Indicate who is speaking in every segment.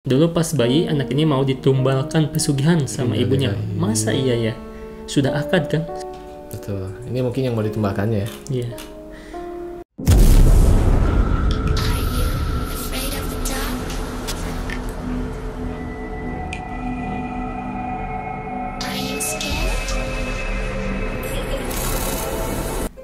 Speaker 1: Dulu pas bayi, anak ini mau ditumbalkan pesugihan sama ibunya. Masa iya ya? Sudah akad kan?
Speaker 2: Betul. Ini mungkin yang mau ditumbalkannya ya?
Speaker 1: Iya.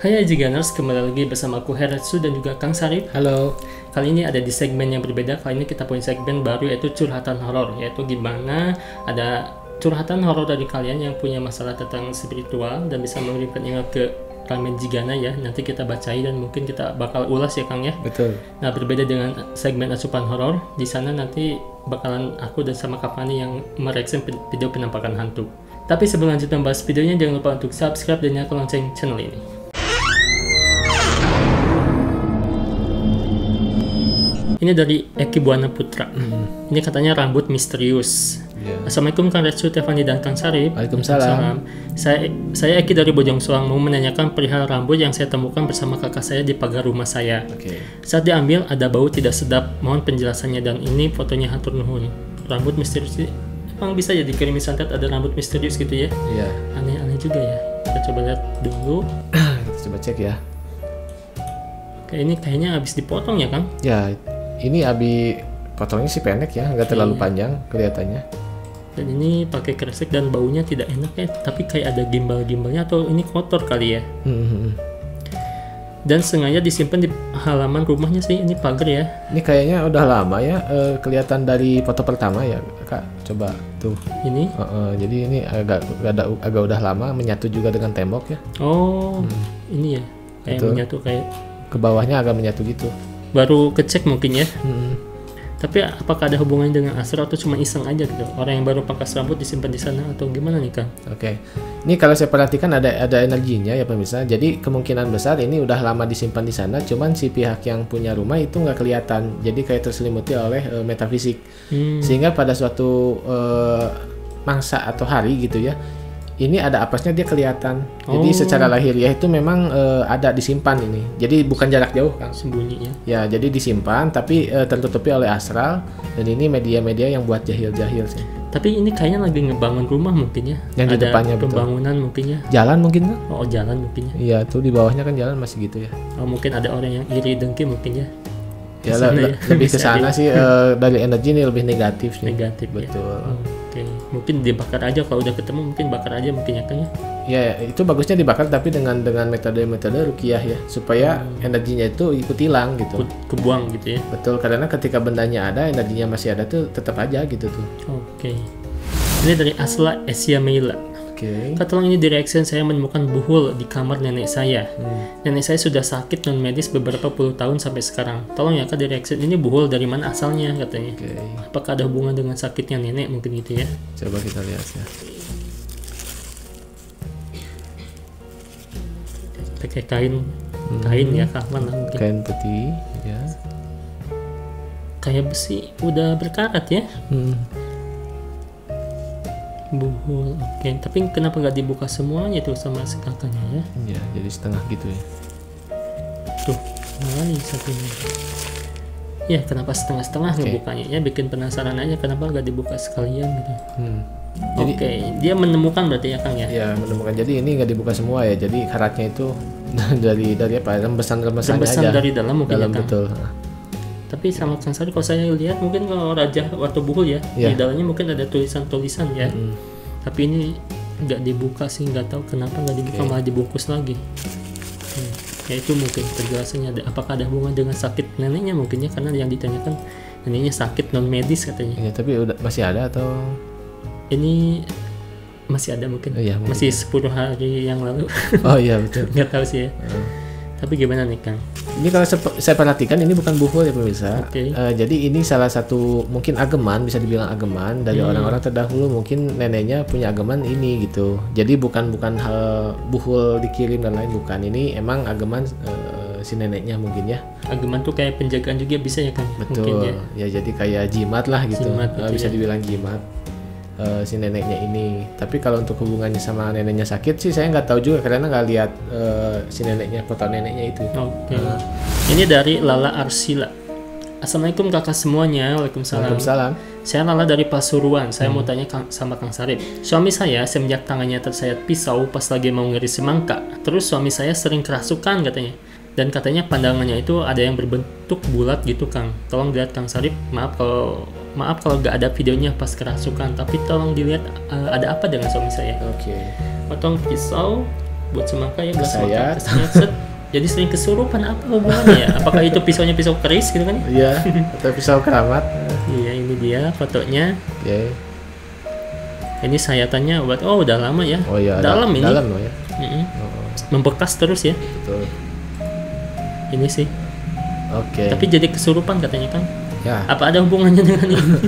Speaker 1: Hai Ajiganers, kembali lagi bersama aku Heretsu dan juga Kang Sarip.
Speaker 2: Halo.
Speaker 1: Kali ini ada di segmen yang berbeda. Kali ini kita punya segmen baru, yaitu curhatan horor. Yaitu gimana ada curhatan horor dari kalian yang punya masalah tentang spiritual dan bisa mengirimkan email ke Ramen Jigana ya. Nanti kita bacain dan mungkin kita bakal ulas ya Kang ya.
Speaker 2: Betul.
Speaker 1: Nah, berbeda dengan segmen asupan horor, di sana nanti bakalan aku dan sama Kak Fani yang mereaction video penampakan hantu. Tapi sebelum lanjut membahas videonya, jangan lupa untuk subscribe dan nyalakan lonceng channel ini. Ini dari Eki Buana Putra. Ini katanya rambut misterius.
Speaker 2: Yeah.
Speaker 1: Assalamualaikum Kang Retsu, Tefani dan Kang Sarip.
Speaker 2: Waalaikumsalam.
Speaker 1: Saya Eki dari Bojong Soang mau menanyakan perihal rambut yang saya temukan bersama kakak saya di pagar rumah saya.
Speaker 2: Oke.
Speaker 1: Saat diambil ada bau tidak sedap. Mohon penjelasannya dan ini fotonya hatur nuhun. Rambut misterius emang bisa ya dikirim santet ada rambut misterius gitu ya?
Speaker 2: Iya.
Speaker 1: Aneh-aneh juga ya. Kita coba lihat dulu.
Speaker 2: Kita coba cek ya.
Speaker 1: Kayak ini kayaknya habis dipotong ya Kang?
Speaker 2: Ya, ini abi potongnya sih pendek ya, nggak terlalu panjang kelihatannya.
Speaker 1: Dan ini pakai kresek dan baunya tidak enak ya, tapi kayak ada gimbal-gimbalnya atau ini kotor kali ya. Dan sengaja disimpan di halaman rumahnya sih, ini pagar ya.
Speaker 2: Ini kayaknya udah lama ya, kelihatan dari foto pertama ya Kak. Coba tuh.
Speaker 1: Ini?
Speaker 2: Jadi ini agak udah lama, menyatu juga dengan tembok ya.
Speaker 1: Oh, ini ya, kayak
Speaker 2: Betul.
Speaker 1: menyatu kayak.
Speaker 2: Ke bawahnya agak menyatu gitu.
Speaker 1: Baru kecek mungkin ya. Tapi apakah ada hubungannya dengan astral atau cuma iseng aja gitu? Orang yang baru pangkas rambut disimpan di sana atau gimana nih Kang?
Speaker 2: Oke. Ini kalau saya perhatikan ada energinya ya pemirsa. Jadi kemungkinan besar ini udah lama disimpan di sana. Cuman si pihak yang punya rumah itu nggak kelihatan. Jadi kayak terselimuti oleh metafisik. Sehingga pada suatu mangsa atau hari gitu ya. Ini ada apesnya dia kelihatan. Jadi secara lahiriah itu memang ada disimpan ini. Jadi bukan jarak jauh Kang.
Speaker 1: Sembunyi ya?
Speaker 2: Ya, jadi disimpan tapi tertutupi oleh astral. Dan ini media-media yang buat jahil-jahil sih.
Speaker 1: Tapi ini kayaknya lagi ngebangun rumah mungkin ya?
Speaker 2: Yang di
Speaker 1: ada
Speaker 2: depannya
Speaker 1: pembangunan betul. Mungkin ya?
Speaker 2: Jalan mungkin Kang?
Speaker 1: Oh jalan mungkin ya?
Speaker 2: Iya, tuh di bawahnya kan jalan masih gitu ya.
Speaker 1: Oh mungkin ada orang yang iri dengki mungkin ya?
Speaker 2: Ya, lebih ke sana sih dari energi ini lebih negatif sih.
Speaker 1: Negatif
Speaker 2: betul.
Speaker 1: Ya? Oke, mungkin dibakar aja kalau udah ketemu mungkin bakar aja mungkin ya Kang ya?
Speaker 2: Ya, itu bagusnya dibakar tapi dengan metode ruqyah ya supaya energinya itu ikut hilang gitu.
Speaker 1: Kebuang gitu ya.
Speaker 2: Betul, karena ketika bendanya ada, energinya masih ada tuh tetap aja gitu tuh.
Speaker 1: Oke. Ini dari Asla Asia Meila.
Speaker 2: Oke.
Speaker 1: Kak, tolong ini di reaction saya menemukan buhul di kamar nenek saya. Nenek saya sudah sakit non medis beberapa puluh tahun sampai sekarang. Tolong ya Kak di reaction ini buhul dari mana asalnya katanya.
Speaker 2: Oke.
Speaker 1: Apakah ada hubungan dengan sakitnya nenek mungkin gitu ya?
Speaker 2: Coba kita lihat ya.
Speaker 1: Pakai kain ya kawan lah mungkin.
Speaker 2: Kain putih ya.
Speaker 1: Kayak besi udah berkarat ya. Buhul, oke. Tapi kenapa nggak dibuka semuanya tuh sama si kakaknya ya?
Speaker 2: Ya, jadi setengah gitu ya.
Speaker 1: Tuh, mana nih satunya? Ya, kenapa setengah-setengah ngebukanya? Ya, bikin penasaran aja kenapa nggak dibuka sekalian gitu.
Speaker 2: Jadi,
Speaker 1: Oke, dia menemukan berarti ya Kang ya?
Speaker 2: Ya, menemukan. Jadi ini nggak dibuka semua ya. Jadi karatnya itu dari apa? Rembesan-rembesannya aja.
Speaker 1: Dari dalam mungkin
Speaker 2: dalam
Speaker 1: ya Kang?
Speaker 2: betul.
Speaker 1: Tapi sama Kang Sari kalau saya lihat mungkin kalau raja atau buhul ya, di dalamnya mungkin ada tulisan-tulisan ya. Tapi ini nggak dibuka sih, nggak tahu kenapa nggak dibuka malah dibungkus lagi. Ya itu mungkin penjelasannya. Apakah ada hubungan dengan sakit neneknya mungkin ya, karena yang ditanyakan neneknya sakit non medis katanya.
Speaker 2: Ya, tapi masih ada atau?
Speaker 1: Ini masih ada mungkin. Masih 10 hari yang lalu.
Speaker 2: Oh iya betul.
Speaker 1: Nggak tahu sih ya. Tapi gimana nih Kang?
Speaker 2: Ini kalau saya perhatikan ini bukan buhul ya pemirsa. Jadi ini salah satu mungkin ageman, bisa dibilang ageman dari orang-orang terdahulu. Mungkin neneknya punya ageman ini gitu. Jadi bukan hal buhul dikirim dan lain, bukan. Ini emang ageman si neneknya mungkin ya.
Speaker 1: Ageman tuh kayak penjagaan juga bisa ya Kang?
Speaker 2: Betul.
Speaker 1: Mungkin,
Speaker 2: ya jadi kayak jimat lah gitu.
Speaker 1: Jimat,
Speaker 2: bisa dibilang jimat. Si neneknya ini. Tapi kalau untuk hubungannya sama neneknya sakit sih saya nggak tahu juga karena nggak lihat si neneknya, foto neneknya itu.
Speaker 1: Oke. Ini dari Lala Arsila. Assalamualaikum kakak semuanya. Waalaikumsalam.
Speaker 2: Waalaikumsalam.
Speaker 1: Saya Lala dari Pasuruan. Saya mau tanya sama Kang Sarip. Suami saya semenjak tangannya tersayat pisau pas lagi mau ngiris semangka. Terus suami saya sering kerasukan katanya. Dan katanya pandangannya itu ada yang berbentuk bulat gitu, Kang. Tolong dilihat Kang Sarip. Maaf kalau nggak ada videonya pas kerasukan. Tapi tolong dilihat ada apa dengan suami saya.
Speaker 2: Oke.
Speaker 1: Potong pisau buat semangka ya,
Speaker 2: Kesayat.
Speaker 1: Jadi sering kesurupan, apa hubungannya ya? Apakah itu pisaunya pisau keris gitu kan?
Speaker 2: Iya, atau pisau keramat.
Speaker 1: Iya, ini dia fotonya.
Speaker 2: Oke.
Speaker 1: Ini sayatannya udah lama ya.
Speaker 2: Oh iya,
Speaker 1: dalam ini.
Speaker 2: Dalam loh ya.
Speaker 1: Membekas terus ya.
Speaker 2: Betul.
Speaker 1: Ini sih.
Speaker 2: Oke.
Speaker 1: Tapi jadi kesurupan katanya kan?
Speaker 2: Ya.
Speaker 1: Apa ada hubungannya dengan ini?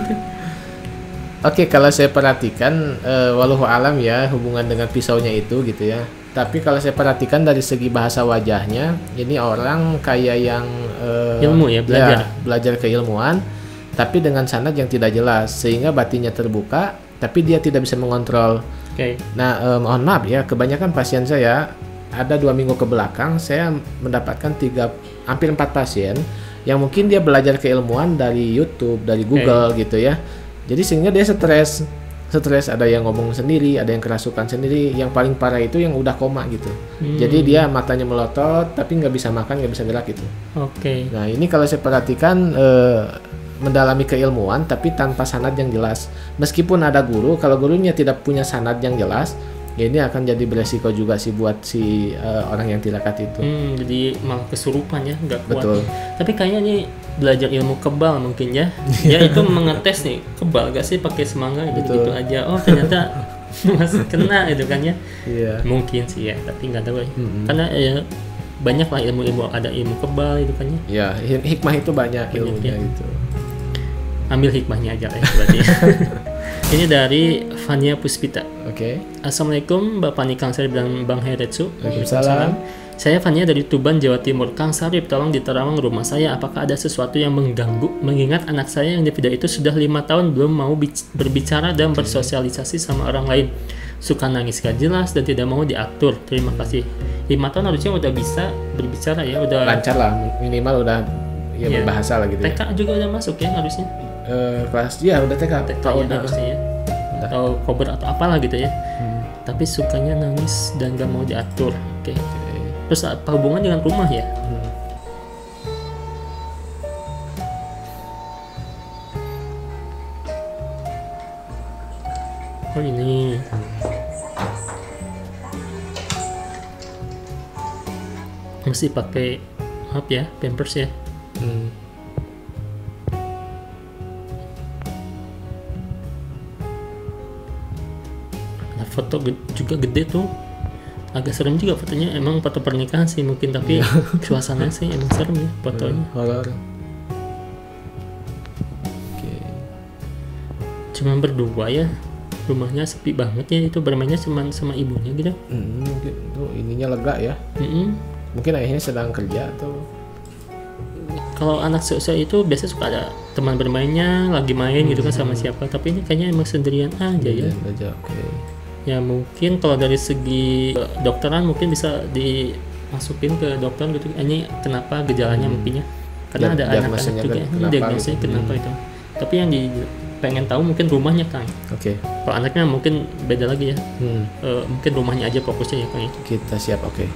Speaker 2: Oke, kalau saya perhatikan, walau alam ya hubungan dengan pisaunya itu gitu ya. Tapi kalau saya perhatikan dari segi bahasa wajahnya, ini orang kayak yang
Speaker 1: ilmu ya,
Speaker 2: belajar keilmuan, tapi dengan sanad yang tidak jelas, sehingga batinnya terbuka, tapi dia tidak bisa mengontrol.
Speaker 1: Oke.
Speaker 2: Nah, mohon maaf ya, kebanyakan pasien saya ada 2 minggu ke belakang, saya mendapatkan hampir 4 pasien yang mungkin dia belajar keilmuan dari YouTube, dari Google gitu ya. Jadi sehingga dia stres, ada yang ngomong sendiri, ada yang kerasukan sendiri. Yang paling parah itu yang udah koma gitu. Jadi dia matanya melotot, tapi nggak bisa makan, nggak bisa gerak gitu.
Speaker 1: Oke.
Speaker 2: Nah ini kalau saya perhatikan mendalami keilmuan, tapi tanpa sanad yang jelas. Meskipun ada guru, kalau gurunya tidak punya sanad yang jelas, ya ini akan jadi beresiko juga sih buat si orang yang tirakat itu.
Speaker 1: Jadi malah kesurupan ya, nggak kuat.
Speaker 2: Betul.
Speaker 1: Tapi kayaknya nih belajar ilmu kebal mungkin ya. Dia itu mengetes nih, kebal gak sih pakai semangka gitu aja. Oh ternyata masih kena gitu kan ya.
Speaker 2: Iya.
Speaker 1: Mungkin sih ya, tapi nggak tahu ya. Karena ya banyak lah ilmu-ilmu, ada ilmu kebal itu kan ya.
Speaker 2: Iya, hikmah itu banyak ilmunya itu.
Speaker 1: Ambil hikmahnya aja ya berarti. Ini dari Fania Puspita.
Speaker 2: Oke.
Speaker 1: Assalamualaikum Bapak Kang Sarip dan Bang Heretsu.
Speaker 2: Waalaikumsalam.
Speaker 1: Saya Fania dari Tuban, Jawa Timur. Kang Sarip, tolong diterawang rumah saya. Apakah ada sesuatu yang mengganggu? Mengingat anak saya yang di video itu sudah 5 tahun belum mau berbicara dan bersosialisasi sama orang lain. Suka nangis gak jelas dan tidak mau diatur. Terima kasih. 5 tahun harusnya udah bisa berbicara ya, udah
Speaker 2: lancar lah, minimal udah ya berbahasa lah gitu.
Speaker 1: TK juga udah masuk ya harusnya.
Speaker 2: Kelas ya udah TK
Speaker 1: tahun harusnya ya. Atau kober atau apalah gitu ya. Tapi sukanya nangis dan gak mau diatur. Oke. Terus apa hubungan dengan rumah ya? Oh ini. Mesti pakai ya, pampers ya. Ada foto juga gede tuh. Agak serem juga fotonya, emang foto pernikahan sih mungkin, tapi suasananya sih emang serem ya fotonya.
Speaker 2: Horor.
Speaker 1: Cuma berdua ya, rumahnya sepi banget ya, itu bermainnya cuma sama ibunya gitu.
Speaker 2: Mungkin tuh ininya lega ya. Mungkin ayahnya sedang kerja atau.
Speaker 1: Kalau anak seusia itu biasanya suka ada teman bermainnya, lagi main gitu kan sama siapa, tapi ini kayaknya emang sendirian aja ya. Ya mungkin kalau dari segi dokteran mungkin bisa dimasukin ke dokter gitu, ini kenapa gejalanya mungkin ya, karena ada anak-anak juga diagnosanya kenapa itu. Tapi yang pengen tahu mungkin rumahnya Kang.
Speaker 2: Oke.
Speaker 1: Kalau anaknya mungkin beda lagi ya. Mungkin rumahnya aja fokusnya ya Kang.
Speaker 2: Kita siap, oke.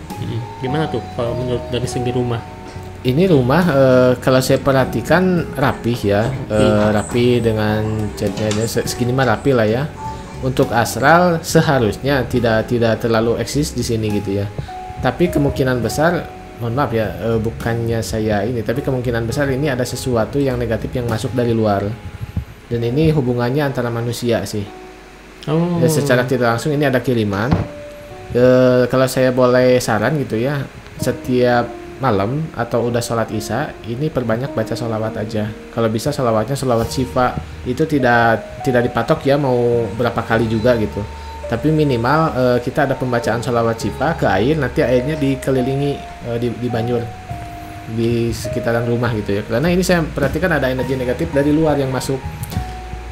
Speaker 1: Gimana tuh kalau menurut dari segi rumah?
Speaker 2: Ini rumah kalau saya perhatikan rapih ya, rapi dengan catnya segini mah rapi lah ya. Untuk astral seharusnya tidak terlalu eksis di sini gitu ya. Tapi kemungkinan besar, mohon maaf ya, bukannya saya ini, tapi kemungkinan besar ini ada sesuatu yang negatif yang masuk dari luar. Dan ini hubungannya antara manusia sih. Dan secara tidak langsung ini ada kiriman. Kalau saya boleh saran gitu ya, setiap malam atau udah sholat isya ini perbanyak baca sholawat aja. Kalau bisa sholawatnya sholawat syifa, itu tidak dipatok ya mau berapa kali juga gitu, tapi minimal kita ada pembacaan sholawat syifa ke air, nanti airnya dikelilingi di banjur di sekitaran rumah gitu ya, karena ini saya perhatikan ada energi negatif dari luar yang masuk.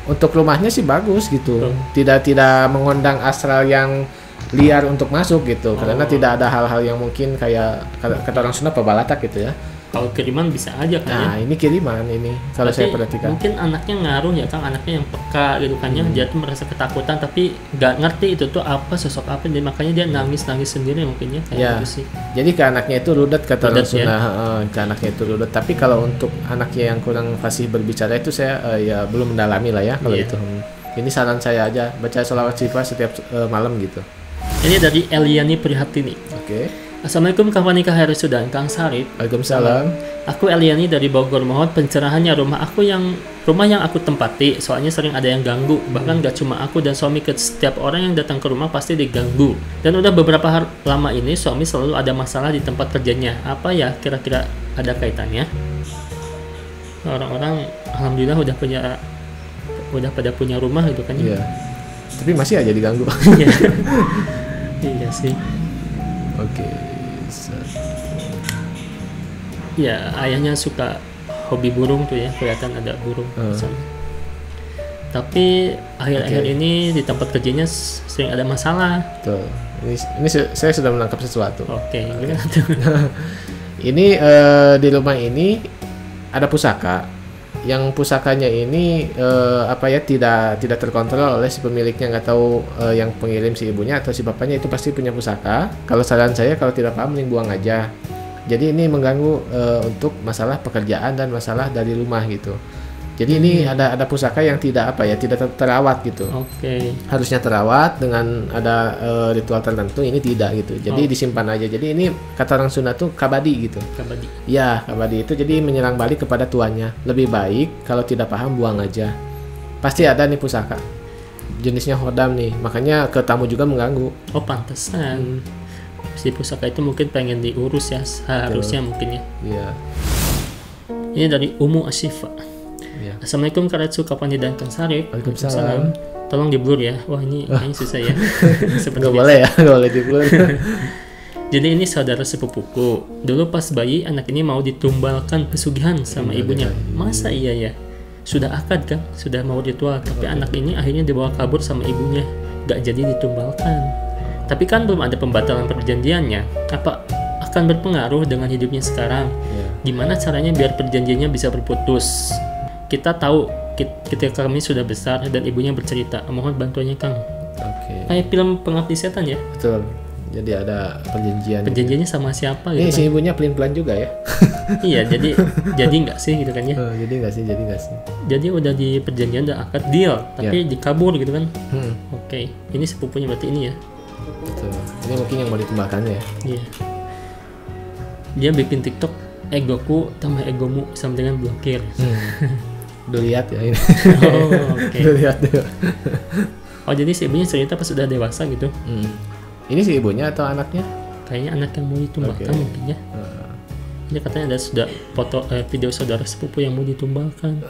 Speaker 2: Untuk rumahnya sih bagus gitu, tidak mengundang astral yang liar untuk masuk gitu, karena tidak ada hal-hal yang mungkin kayak kata orang Sunda pebalatak gitu ya.
Speaker 1: Kalau kiriman bisa aja kan
Speaker 2: Nah, ini kiriman ini kalau saya perhatikan.
Speaker 1: Mungkin anaknya ngaruh ya Kang, anaknya yang peka gitu kan ya. Dia tuh merasa ketakutan tapi nggak ngerti itu tuh apa, sosok apa, dan makanya dia nangis sendiri mungkin ya kayak gitu sih.
Speaker 2: Jadi ke anaknya itu rudet kata orang Sunda, ke anaknya itu rudet. Tapi kalau untuk anaknya yang kurang fasih berbicara itu saya ya belum mendalami lah ya kalau itu. Ini saran saya aja, baca sholawat syifa setiap malam gitu.
Speaker 1: Ini dari Eliani Prihatini.
Speaker 2: Oke.
Speaker 1: Assalamualaikum Kak Fanika Hairul dan Kang Sarip.
Speaker 2: Waalaikumsalam.
Speaker 1: Aku Eliani dari Bogor, mohon pencerahannya rumah yang aku tempati, soalnya sering ada yang ganggu. Bahkan gak cuma aku dan suami, ke setiap orang yang datang ke rumah pasti diganggu. Dan udah beberapa hari lama ini suami selalu ada masalah di tempat kerjanya. Apa ya kira-kira ada kaitannya? Orang-orang alhamdulillah udah pada punya rumah gitu kan ya.
Speaker 2: Iya. Tapi masih aja diganggu.
Speaker 1: Iya sih.
Speaker 2: Oke.
Speaker 1: Ya, ayahnya suka hobi burung tuh ya, kelihatan ada burung. Tapi akhir-akhir ini di tempat kerjanya sering ada masalah.
Speaker 2: Tuh. Ini saya sudah menangkap sesuatu.
Speaker 1: Oke. Gimana tuh?
Speaker 2: Ini di rumah ini ada pusaka. Yang pusakanya ini tidak terkontrol oleh si pemiliknya, nggak tahu yang pengirim si ibunya atau si bapaknya itu pasti punya pusaka. Kalau saran saya kalau tidak paham mending buang aja. Jadi ini mengganggu untuk masalah pekerjaan dan masalah dari rumah gitu. Jadi ini ada pusaka yang tidak terawat gitu.
Speaker 1: Oke.
Speaker 2: Harusnya terawat dengan ada ritual tertentu, ini tidak gitu. Jadi disimpan aja. Jadi ini kata orang Sunda tuh kabadi gitu.
Speaker 1: Kabadi.
Speaker 2: Ya, kabadi itu jadi menyerang balik kepada tuannya. Lebih baik kalau tidak paham buang aja. Pasti ada nih pusaka. Jenisnya hodam nih. Makanya ke tamu juga mengganggu.
Speaker 1: Oh, pantesan. Si pusaka itu mungkin pengen diurus ya, seharusnya mungkin ya.
Speaker 2: Iya.
Speaker 1: Ini dari Umu Asyifa. Assalamualaikum Karatsu Kapani dan Kang Sarip.
Speaker 2: Waalaikumsalam.
Speaker 1: Tolong di blur ya. Wah ini kayaknya susah ya.
Speaker 2: Nggak boleh ya, nggak boleh di blur.
Speaker 1: Jadi ini saudara sepupuku. Dulu pas bayi anak ini mau ditumbalkan pesugihan sama ibunya. Masa iya ya? Sudah akad kan? Sudah mau ritual. Tapi anak ini akhirnya dibawa kabur sama ibunya. Gak jadi ditumbalkan. Tapi kan belum ada pembatalan perjanjiannya. Apa akan berpengaruh dengan hidupnya sekarang? Gimana caranya biar perjanjiannya bisa berputus? Kita tahu ketika kami sudah besar dan ibunya bercerita. Mohon bantuannya Kang.
Speaker 2: Oke.
Speaker 1: Kayak film Pengabdi Setan ya?
Speaker 2: Betul. Jadi ada perjanjian.
Speaker 1: Perjanjiannya sama siapa
Speaker 2: gitu? Ini
Speaker 1: kan?
Speaker 2: si ibunya pelin-pelan juga ya?
Speaker 1: Iya, jadi nggak sih gitu kan ya?
Speaker 2: Jadi nggak sih.
Speaker 1: Jadi udah di perjanjian, udah akad deal, tapi dikabur gitu kan? Oke. Ini sepupunya berarti ini ya?
Speaker 2: Betul. Ini mungkin yang mau ditumbalkan ya?
Speaker 1: Iya. Dia bikin TikTok, egoku tambah egomu sama dengan blokir.
Speaker 2: Udah lihat ya ini.
Speaker 1: Oke.
Speaker 2: Udah lihat dulu.
Speaker 1: Oh, jadi si ibunya cerita pas sudah dewasa gitu?
Speaker 2: Ini si ibunya atau anaknya?
Speaker 1: Kayaknya anak yang mau ditumbalkan mungkin ya. Ini katanya ada sudah video saudara sepupu yang mau ditumbalkan.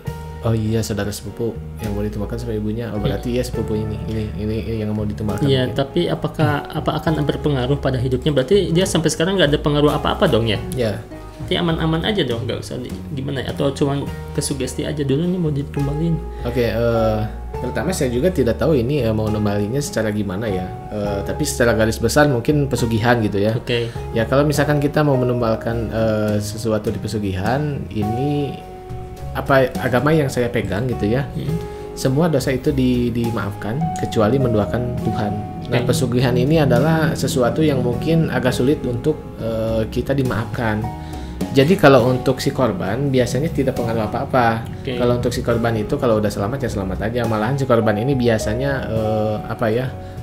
Speaker 2: Oh iya, saudara sepupu yang mau ditumbalkan sama ibunya. Oh berarti sepupu ini yang mau ditumbalkan.
Speaker 1: Iya, tapi apa akan berpengaruh pada hidupnya? Berarti dia sampai sekarang nggak ada pengaruh apa-apa dong ya?
Speaker 2: Iya.
Speaker 1: Berarti aman-aman aja dong, nggak usah gimana ya? Atau cuma kesugesti aja dulu nih mau ditumbalin?
Speaker 2: Oke, pertama saya juga tidak tahu ini mau numbalinnya secara gimana ya. Tapi secara garis besar mungkin pesugihan gitu ya.
Speaker 1: Oke.
Speaker 2: Ya kalau misalkan kita mau menumbalkan sesuatu di pesugihan, ini agama yang saya pegang gitu ya. Semua dosa itu dimaafkan kecuali menduakan Tuhan. Nah, pesugihan ini adalah sesuatu yang mungkin agak sulit untuk kita dimaafkan. Jadi kalau untuk si korban biasanya tidak pengaruh apa-apa. Kalau untuk si korban itu kalau udah selamat ya selamat aja. Malahan si korban ini biasanya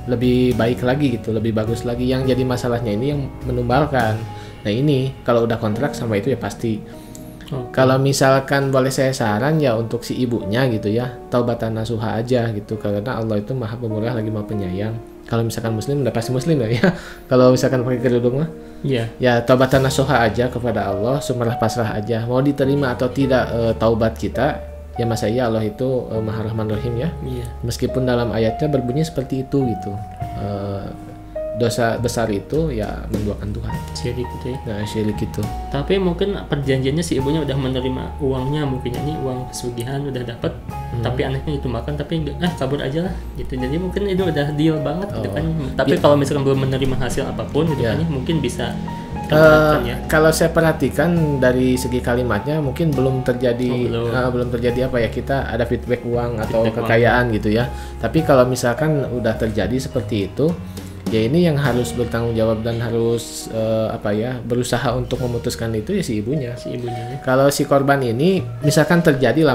Speaker 2: lebih baik lagi gitu, lebih bagus lagi. Yang jadi masalahnya ini yang menumbalkan. Nah ini kalau udah kontrak sama itu ya pasti. Kalau misalkan boleh saya saran ya untuk si ibunya gitu ya, taubatan nasuha aja gitu, karena Allah itu maha pemurah lagi maha penyayang. Kalau misalkan muslim udah pasti muslim ya. Kalau misalkan pakai kerudung mah ya taubatan nasuha aja kepada Allah, sumerah pasrah aja. Mau diterima atau tidak taubat kita, ya masa iya Allah itu maha rahman rahim ya. Meskipun dalam ayatnya berbunyi seperti itu gitu. Dosa besar itu ya menduakan Tuhan.
Speaker 1: Syirik gitu ya.
Speaker 2: Nah, syirik itu.
Speaker 1: Tapi mungkin perjanjiannya si ibunya udah menerima uangnya, mungkin ini uang pesugihan udah dapat. tapi anaknya itu makan tapi kabur aja lah gitu. Jadi mungkin itu udah deal banget gitu kan. Tapi kalau misalkan belum menerima hasil apapun gitu kan, mungkin bisa
Speaker 2: kalau saya perhatikan dari segi kalimatnya mungkin belum terjadi belum terjadi apa ya, kita ada feedback uang atau kekayaan gitu ya. Tapi kalau misalkan udah terjadi seperti itu, ya ini yang harus bertanggung jawab dan harus berusaha untuk memutuskan itu ya si ibunya. Ya. Kalau si korban ini misalkan terjadi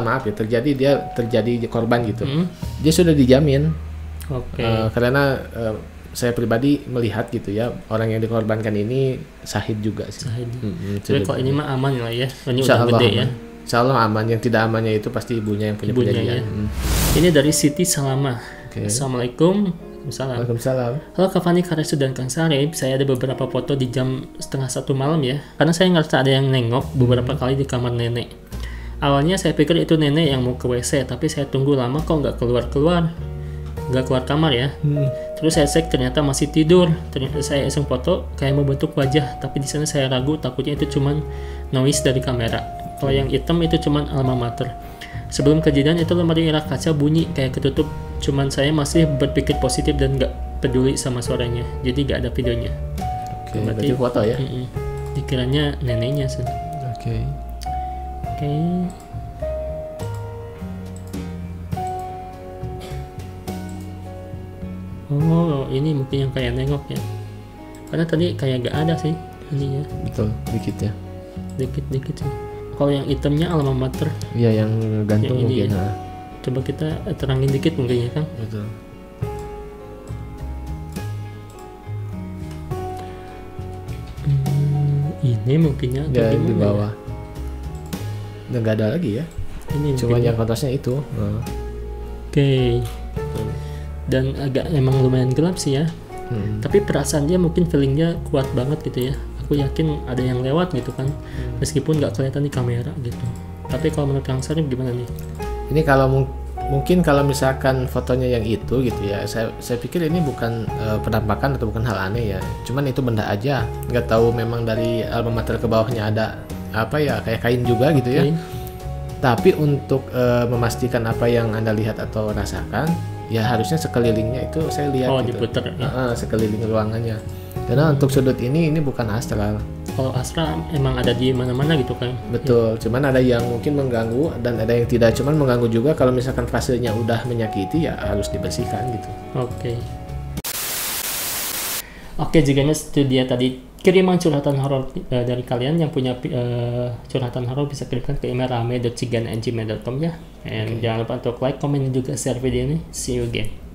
Speaker 2: dia terjadi korban gitu, dia sudah dijamin. Karena saya pribadi melihat gitu ya, orang yang dikorbankan ini syahid juga sih.
Speaker 1: Jadi kalau ini mah aman lah ya, ini
Speaker 2: udah
Speaker 1: gede ya.
Speaker 2: Insya Allah aman. Yang tidak amannya itu pasti ibunya yang punya perjanjian.
Speaker 1: Ini dari Siti Salama. Assalamualaikum.
Speaker 2: Waalaikumsalam.
Speaker 1: Halo Kak Fani, Karesu dan Kang Sarip. Saya ada beberapa foto di jam 12:30 malam ya, karena saya ngerasa ada yang nengok beberapa kali di kamar nenek. Awalnya saya pikir itu nenek yang mau ke WC, tapi saya tunggu lama kok nggak keluar kamar ya. Terus saya cek ternyata masih tidur. Ternyata saya iseng foto kayak membentuk wajah, tapi di sana saya ragu, takutnya itu cuman noise dari kamera. Kalau yang hitam itu cuman alma mater. Sebelum kejadian itu lemari rak kaca bunyi kayak ketutup. Cuman saya masih berpikir positif dan nggak peduli sama suaranya. Jadi nggak ada videonya.
Speaker 2: Berarti foto ya?
Speaker 1: Dikiranya neneknya sih.
Speaker 2: Oke.
Speaker 1: Oh, ini mungkin yang kayak nengok ya. Karena tadi kayak gak ada sih ininya.
Speaker 2: Betul, dikit ya.
Speaker 1: Dikit sih. Kalau yang hitamnya alma mater.
Speaker 2: Iya, yang gantung mungkin.
Speaker 1: Ya. Coba kita terangin dikit mungkin ya, Kang.
Speaker 2: Betul.
Speaker 1: Ini mungkinnya
Speaker 2: ya, di bawah. Udah nggak ada lagi ya.
Speaker 1: Ini
Speaker 2: cuma yang kontrasnya itu.
Speaker 1: Oke. Dan agak emang lumayan gelap sih ya. Tapi perasaan dia mungkin feelingnya kuat banget gitu ya. Aku yakin ada yang lewat gitu kan, meskipun nggak kelihatan di kamera gitu. Tapi kalau menurut Kang Sarip gimana nih?
Speaker 2: Ini kalau mungkin kalau misalkan fotonya yang itu gitu ya, saya pikir ini bukan penampakan atau bukan hal aneh ya. Cuman itu benda aja. Nggak tahu memang dari alma mater ke bawahnya ada apa ya, kayak kain juga gitu ya. Tapi untuk memastikan apa yang Anda lihat atau rasakan, ya harusnya sekelilingnya itu saya lihat gitu.
Speaker 1: Diputer ya?
Speaker 2: Sekeliling ruangannya. Karena untuk sudut ini bukan astral.
Speaker 1: Kalau astral emang ada di mana-mana gitu kan?
Speaker 2: Betul, cuman ada yang mungkin mengganggu dan ada yang tidak. Cuman mengganggu juga kalau misalkan fasenya udah menyakiti ya harus dibersihkan gitu.
Speaker 1: Oke, jika itu dia tadi kiriman curhatan horor dari kalian yang punya curhatan horor bisa kirimkan ke email rame.cigan@gmail.com ya. And jangan lupa untuk like, comment, dan juga share video ini. See you again.